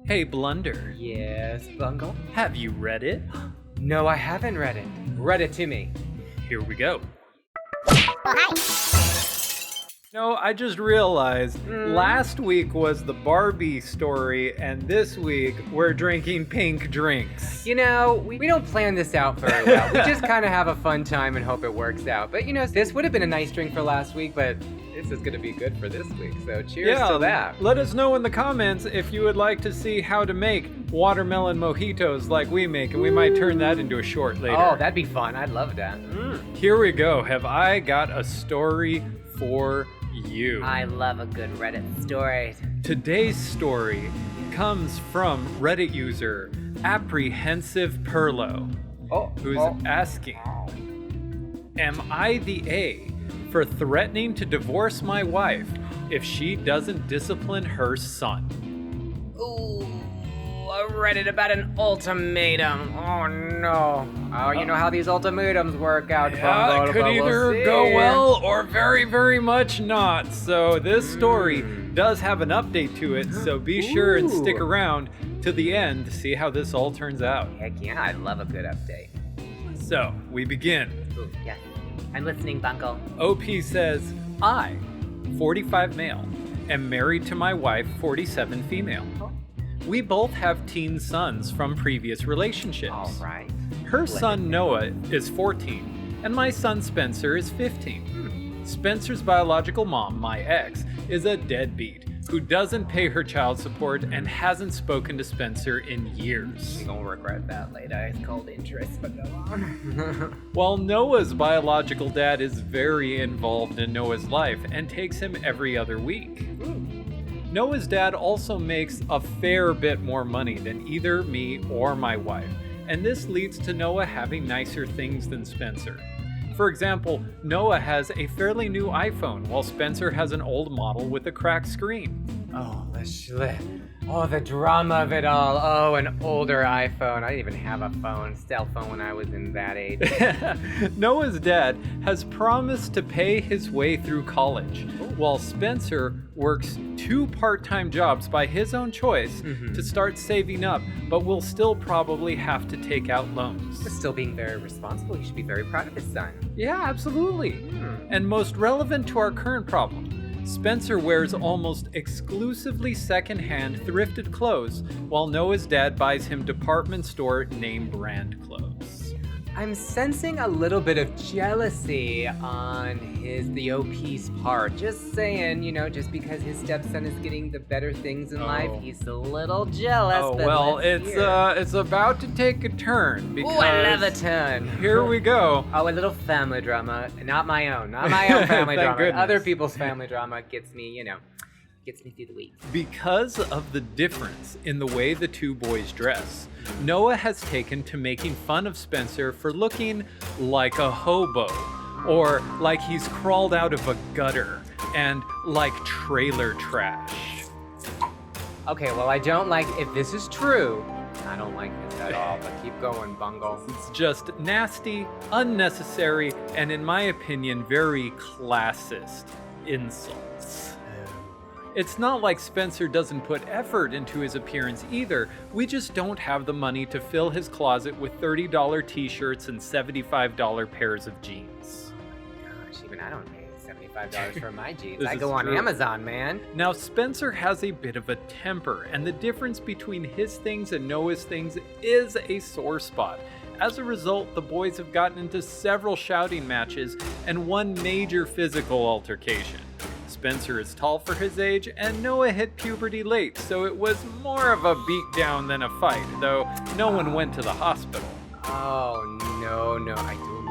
Hey, Blunder. Yes, Bungle? Have you read it? No, I haven't read it. Read it to me. Here we go. Oh, hi. No, I just realized last week was the Barbie story, and this week we're drinking pink drinks. You know, we don't plan this out very well. We just kind of have a fun time and hope it works out. But you know, this would have been a nice drink for last week, but this is going to be good for this week. So cheers to that. Let us know in the comments if you would like to see how to make watermelon mojitos like we make, and we might turn that into a short later. Oh, that'd be fun. I'd love that. Here we go. Have I got a story for you? I love a good Reddit story. Today's story comes from Reddit user Apprehensive Perlo, who's asking, am I the A for threatening to divorce my wife if she doesn't discipline her son? Ooh, I read it about an ultimatum. Oh no. Oh, you know how these ultimatums work out. Yeah, it could either go well or very, very much not. So this story does have an update to it, so be sure and stick around to the end to see how this all turns out. Heck yeah, I love a good update. So, we begin. Ooh, yeah. I'm listening, Bungle. OP says, I, 45 male, am married to my wife, 47 female. We both have teen sons from previous relationships. All right. Her son Noah is 14, and my son Spencer is 15. Spencer's biological mom, my ex, is a deadbeat who doesn't pay her child support and hasn't spoken to Spencer in years. You're gonna regret that later. It's called interest, but go on. While Noah's biological dad is very involved in Noah's life and takes him every other week. Noah's dad also makes a fair bit more money than either me or my wife, and this leads to Noah having nicer things than Spencer. For example, Noah has a fairly new iPhone, while Spencer has an old model with a cracked screen. Oh, the drama of it all. Oh, an older iPhone. I didn't even have a cell phone when I was in that age. Noah's dad has promised to pay his way through college, while Spencer works 2 part-time jobs by his own choice to start saving up, but will still probably have to take out loans. But still being very responsible. He should be very proud of his son. Yeah, absolutely. And most relevant to our current problem, Spencer wears almost exclusively secondhand thrifted clothes, while Noah's dad buys him department store name brand clothes. I'm sensing a little bit of jealousy on the OP's part. Just saying, you know, just because his stepson is getting the better things in life, he's a little jealous. Oh, well, it's about to take a turn because ooh, I love a turn. Here we go. Oh, a little family drama. Not my own family drama. Goodness. Other people's family drama gets me through the week. Because of the difference in the way the two boys dress, Noah has taken to making fun of Spencer for looking like a hobo, or like he's crawled out of a gutter, and like trailer trash. Okay, well, I don't like, if this is true, I don't like this at all, but keep going, Bungle. It's just nasty, unnecessary, and in my opinion, very classist insults. It's not like Spencer doesn't put effort into his appearance either. We just don't have the money to fill his closet with $30 t-shirts and $75 pairs of jeans. Gosh, even I don't pay $75 for my jeans. I This go is on true. Amazon, man. Now, Spencer has a bit of a temper, and the difference between his things and Noah's things is a sore spot. As a result, the boys have gotten into several shouting matches and one major physical altercation. Spencer is tall for his age, and Noah hit puberty late, so it was more of a beatdown than a fight, though no one went to the hospital. Oh, no, I do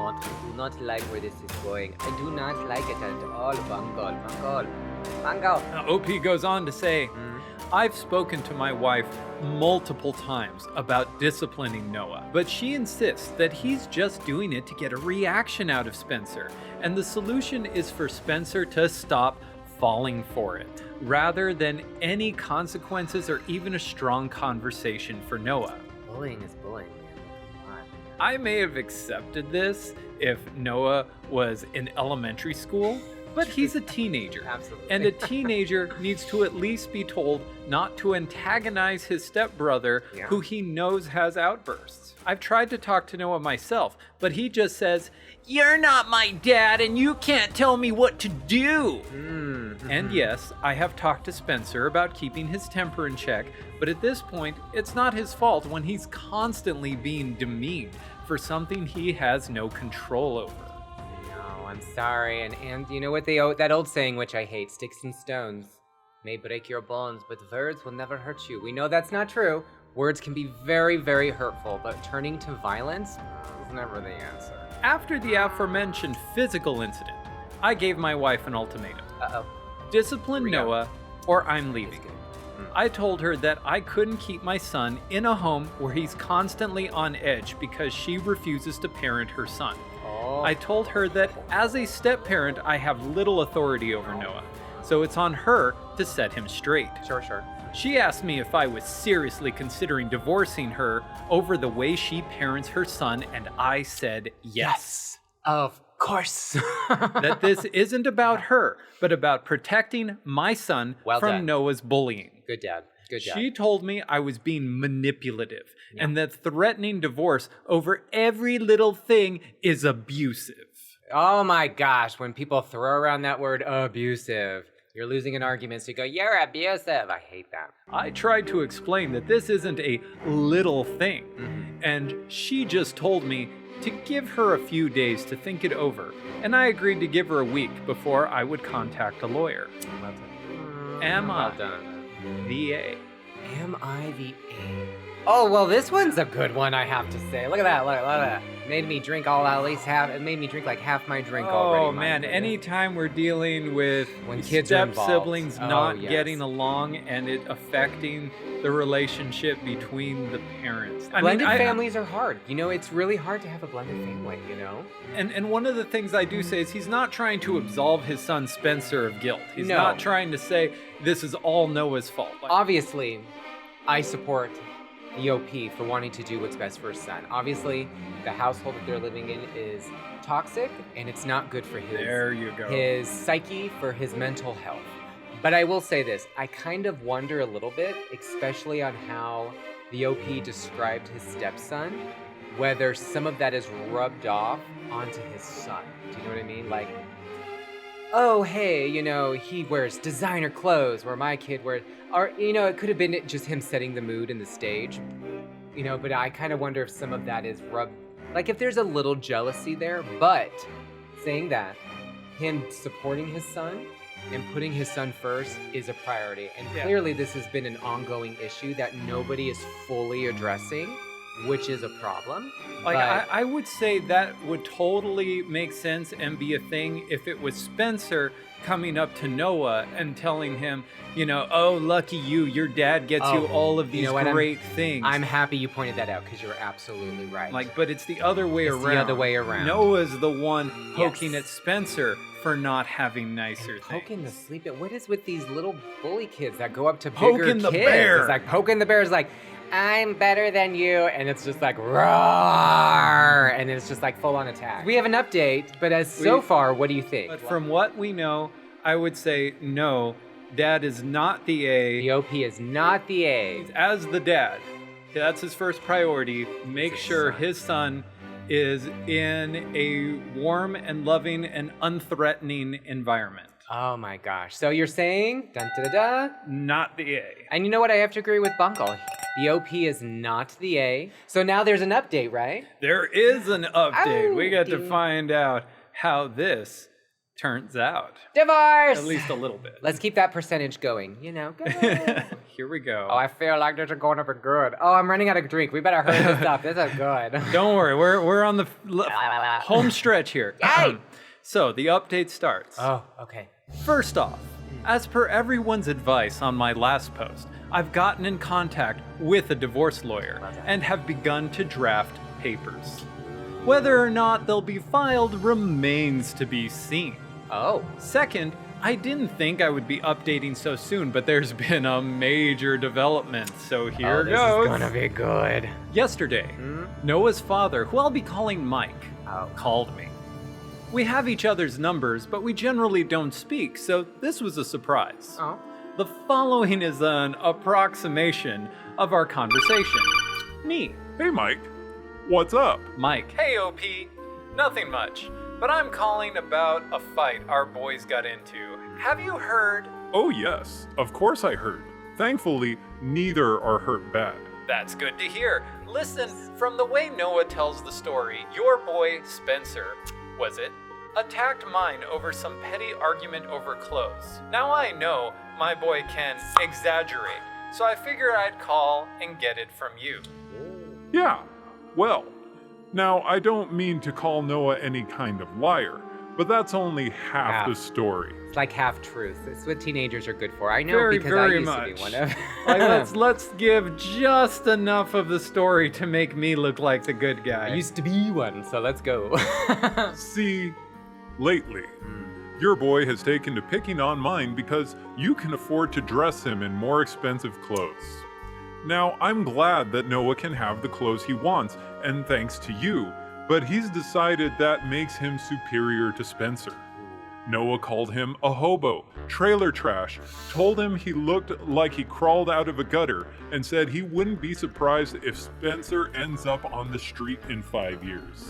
not like where this is going. I do not like it at all, Bungle. Now, OP goes on to say, I've spoken to my wife multiple times about disciplining Noah, but she insists that he's just doing it to get a reaction out of Spencer, and the solution is for Spencer to stop falling for it, rather than any consequences or even a strong conversation for Noah. Bullying is bullying, man. Come on. I may have accepted this if Noah was in elementary school, But he's a teenager. Absolutely. And a teenager needs to at least be told not to antagonize his stepbrother, who he knows has outbursts. I've tried to talk to Noah myself, but he just says, "You're not my dad and you can't tell me what to do." And yes, I have talked to Spencer about keeping his temper in check, but at this point, it's not his fault when he's constantly being demeaned for something he has no control over. No, I'm sorry. And you know what that old saying, which I hate, sticks and stones may break your bones, but words will never hurt you. We know that's not true. Words can be very, very hurtful, but turning to violence is never the answer. After the aforementioned physical incident, I gave my wife an ultimatum. Discipline Noah or I'm leaving. I told her that I couldn't keep my son in a home where he's constantly on edge because she refuses to parent her son. I told her that as a step-parent, I have little authority over Noah, so it's on her to set him straight. Sure. She asked me if I was seriously considering divorcing her over the way she parents her son, and I said yes. Of course. That this isn't about her, but about protecting my son from Noah's bullying. Good dad. She told me I was being manipulative and that threatening divorce over every little thing is abusive. Oh my gosh, when people throw around that word abusive, you're losing an argument, so you go, "You're abusive." I hate that. I tried to explain that this isn't a little thing, and she just told me to give her a few days to think it over, and I agreed to give her a week before I would contact a lawyer. Well done. Am I Well done. the A? Am I the A? Oh, well, this one's a good one, I have to say. Look at that, look at that. Made me drink at least half, it made me drink like half my drink already. Oh man, anytime we're dealing with when kids are involved. Step-siblings not getting along and it affecting the relationship between the parents. Blended families are hard. You know, it's really hard to have a blended family, you know? And one of the things I do say is he's not trying to absolve his son Spencer of guilt. He's not trying to say this is all Noah's fault. Obviously, I support the OP for wanting to do what's best for his son. Obviously, the household that they're living in is toxic, and it's not good for his psyche, for his mental health. But I will say this, I kind of wonder a little bit, especially on how the OP described his stepson, whether some of that is rubbed off onto his son. Do you know what I mean? Like, oh, hey, you know, he wears designer clothes where my kid wears, or, you know, it could have been just him setting the mood and the stage, you know, but I kind of wonder if some of that is like if there's a little jealousy there, but saying that, him supporting his son and putting his son first is a priority. And clearly this has been an ongoing issue that nobody is fully addressing, which is a problem. Like, I would say that would totally make sense and be a thing if it was Spencer coming up to Noah and telling him, you know, "Oh, lucky you, your dad gets you all of these great things." I'm happy you pointed that out because you're absolutely right. Like, but it's the other way around. The other way around. Noah's the one poking at Spencer for not having nicer things. Poking the sleep. What is with these little bully kids that go up to poking bigger the kids? Bear. It's like poking the bear is like, "I'm better than you," and it's just like roar, and it's just like full on attack. We have an update, but so far, what do you think? But from what we know, I would say no. Dad is not the A. The OP is not the A. As the dad, that's his first priority. Make sure his son is in a warm and loving and unthreatening environment. Oh my gosh. So you're saying, dun da da da, not the A. And you know what? I have to agree with Bunkle. The OP is not the A. So now there's an update, right? There is an update. We get to find out how this turns out. Divorce! At least a little bit. Let's keep that percentage going, you know. Go. Here we go. Oh, I feel like this is going to be good. Oh, I'm running out of drink. We better hurry this up. This is good. Don't worry. We're on the home stretch here. Yay! So the update starts. Oh, okay. First off, as per everyone's advice on my last post, I've gotten in contact with a divorce lawyer and have begun to draft papers. Whether or not they'll be filed remains to be seen. Oh. Second, I didn't think I would be updating so soon, but there's been a major development, so here goes. This is gonna be good. Yesterday, Noah's father, who I'll be calling Mike, called me. We have each other's numbers, but we generally don't speak, so this was a surprise. Oh. The following is an approximation of our conversation. Me, Hey, Mike. What's up? Mike. Hey, OP. Nothing much, but I'm calling about a fight our boys got into. Have you heard? Oh, yes. Of course I heard. Thankfully, neither are hurt bad. That's good to hear. Listen, from the way Noah tells the story, your boy, Spencer, was it, attacked mine over some petty argument over clothes. Now I know my boy can exaggerate, so I figured I'd call and get it from you. Yeah. Well, now I don't mean to call Noah any kind of liar, but that's only half the story. It's like half truth. It's what teenagers are good for. I know Very, because very I used much. to be one of. Like, let's give just enough of the story to make me look like the good guy. I used to be one, so let's go. See, lately, your boy has taken to picking on mine because you can afford to dress him in more expensive clothes. Now, I'm glad that Noah can have the clothes he wants, and thanks to you, but he's decided that makes him superior to Spencer. Noah called him a hobo, trailer trash, told him he looked like he crawled out of a gutter, and said he wouldn't be surprised if Spencer ends up on the street in 5 years.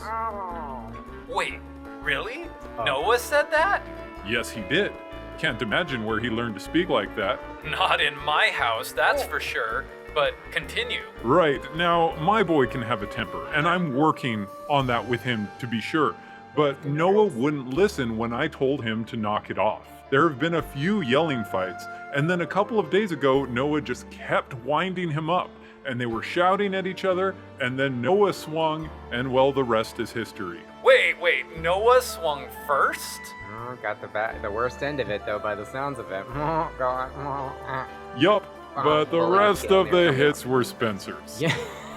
Wait, really? Noah said that? Yes, he did. Can't imagine where he learned to speak like that. Not in my house, that's for sure. But continue. Right, now my boy can have a temper, and I'm working on that with him to be sure. But Noah wouldn't listen when I told him to knock it off. There have been a few yelling fights, and then a couple of days ago, Noah just kept winding him up, and they were shouting at each other, and then Noah swung, and well, the rest is history. Wait, Noah swung first? Oh, got the worst end of it though, by the sounds of it. Oh, God. Yup, but the well, rest kill of me. the hits were Spencer's. Yeah.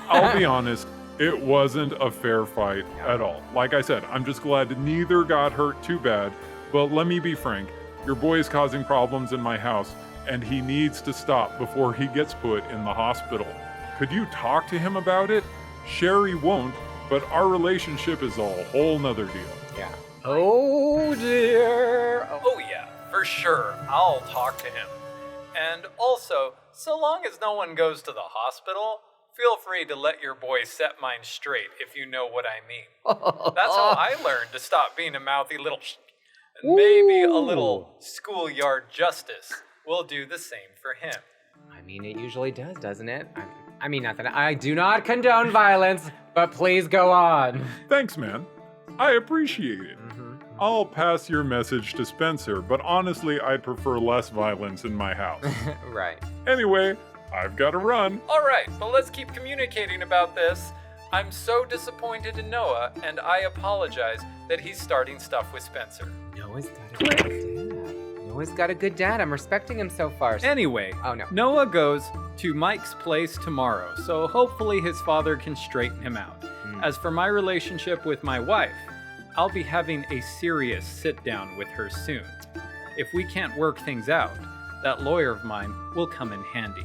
I'll be honest, it wasn't a fair fight at all. Like I said, I'm just glad neither got hurt too bad, but let me be frank, your boy is causing problems in my house, and he needs to stop before he gets put in the hospital. Could you talk to him about it? Sherry won't, but our relationship is a whole nother deal. Yeah. Oh dear. Oh yeah, for sure. I'll talk to him. And also, so long as no one goes to the hospital, feel free to let your boy set mine straight if you know what I mean. That's how I learned to stop being a mouthy little and maybe a little schoolyard justice will do the same for him. I mean, it usually does, doesn't it? I mean, not that I do not condone violence, but please go on. Thanks, man. I appreciate it. I'll pass your message to Spencer, but honestly, I'd prefer less violence in my house. Right. Anyway, I've got to run. All right, but let's keep communicating about this. I'm so disappointed in Noah, and I apologize that he's starting stuff with Spencer. Noah's got a good dad. Noah's got a good dad. I'm respecting him so far. Anyway, Oh, no. Noah goes to Mike's place tomorrow, so hopefully his father can straighten him out. As for my relationship with my wife, I'll be having a serious sit-down with her soon. If we can't work things out, that lawyer of mine will come in handy.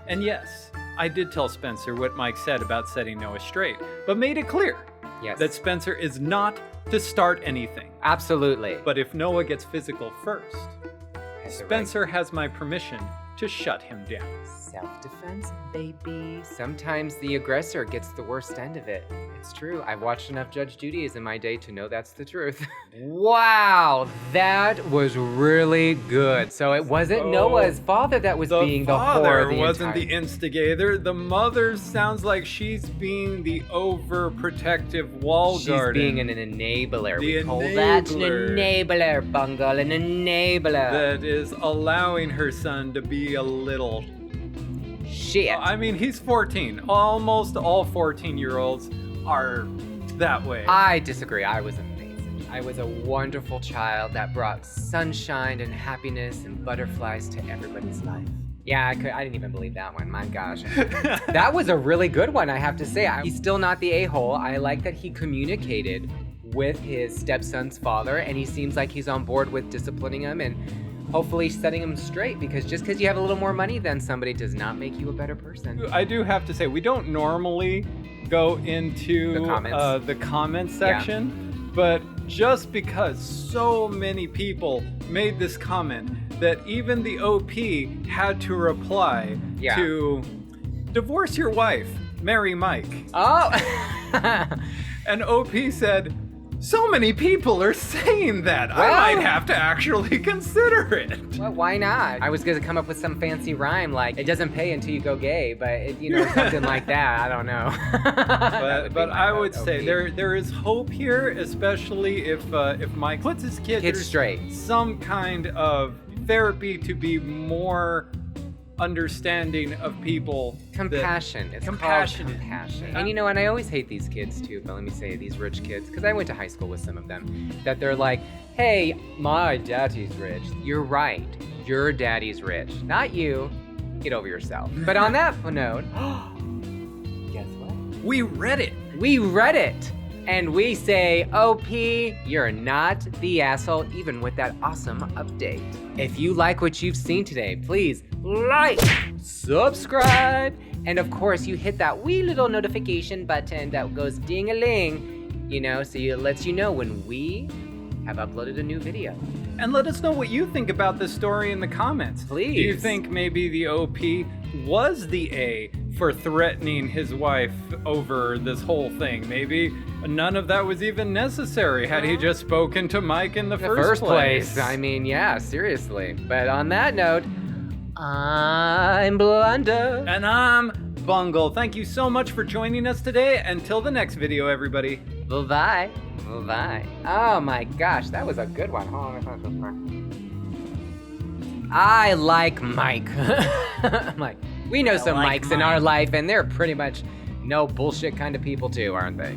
And yes, I did tell Spencer what Mike said about setting Noah straight, but made it clear Yes. that Spencer is not to start anything. Absolutely. But if Noah gets physical first, Has the right Spencer has my permission to shut him down. Self-defense, baby. Sometimes the aggressor gets the worst end of it. It's true. I've watched enough Judge Judy's in my day to know that's the truth. Wow, that was really good. So it wasn't Noah's father that was being the father whore. wasn't the instigator. The mother sounds like she's being the overprotective wall She's guardian. being an enabler. The We call that an enabler. enabler, Bungle, an enabler. That is allowing her son to be a little... Shit. I mean, he's 14. Almost all 14-year-olds are that way. I disagree. I was amazing. I was a wonderful child that brought sunshine and happiness and butterflies to everybody's life. Yeah, I didn't even believe that one. My gosh. That was a really good one, I have to say. He's still not the a-hole. I like that he communicated with his stepson's father, and he seems like he's on board with disciplining him and hopefully setting him straight, because just because you have a little more money than somebody does not make you a better person. I do have to say, we don't normally go into The comments. the comments section, but just because so many people made this comment that even the OP had to reply to divorce your wife, marry Mike. Oh! And OP said, so many people are saying that. I might have to actually consider it. Well, why not? I was gonna come up with some fancy rhyme like, it doesn't pay until you go gay, but something like that. I don't know. but I would say there is hope here, especially if Mike puts his kid through straight. Some kind of therapy to be more understanding of people. Compassion. It's compassion. Called compassion. And and I always hate these kids too, but let me say these rich kids, because I went to high school with some of them, that they're like, hey, my daddy's rich. You're right. Your daddy's rich. Not you. Get over yourself. But on that note, guess what? We read it. We read it. And we say, OP, you're not the asshole, even with that awesome update. If you like what you've seen today, please like, subscribe, and of course you hit that wee little notification button that goes ding-a-ling, so it lets you know when we have uploaded a new video. And let us know what you think about this story in the comments. Please. Do you think maybe the OP was the A for threatening his wife over this whole thing? Maybe none of that was even necessary had he just spoken to Mike in the first place. I mean, yeah, seriously. But on that note, I'm Blunder. And I'm Bungle. Thank you so much for joining us today. Until the next video, everybody. Bye-bye. Bye-bye. Oh my gosh, that was a good one. I like Mike. Mike. We know some Mikes in our life, and they're pretty much no bullshit kind of people too, aren't they?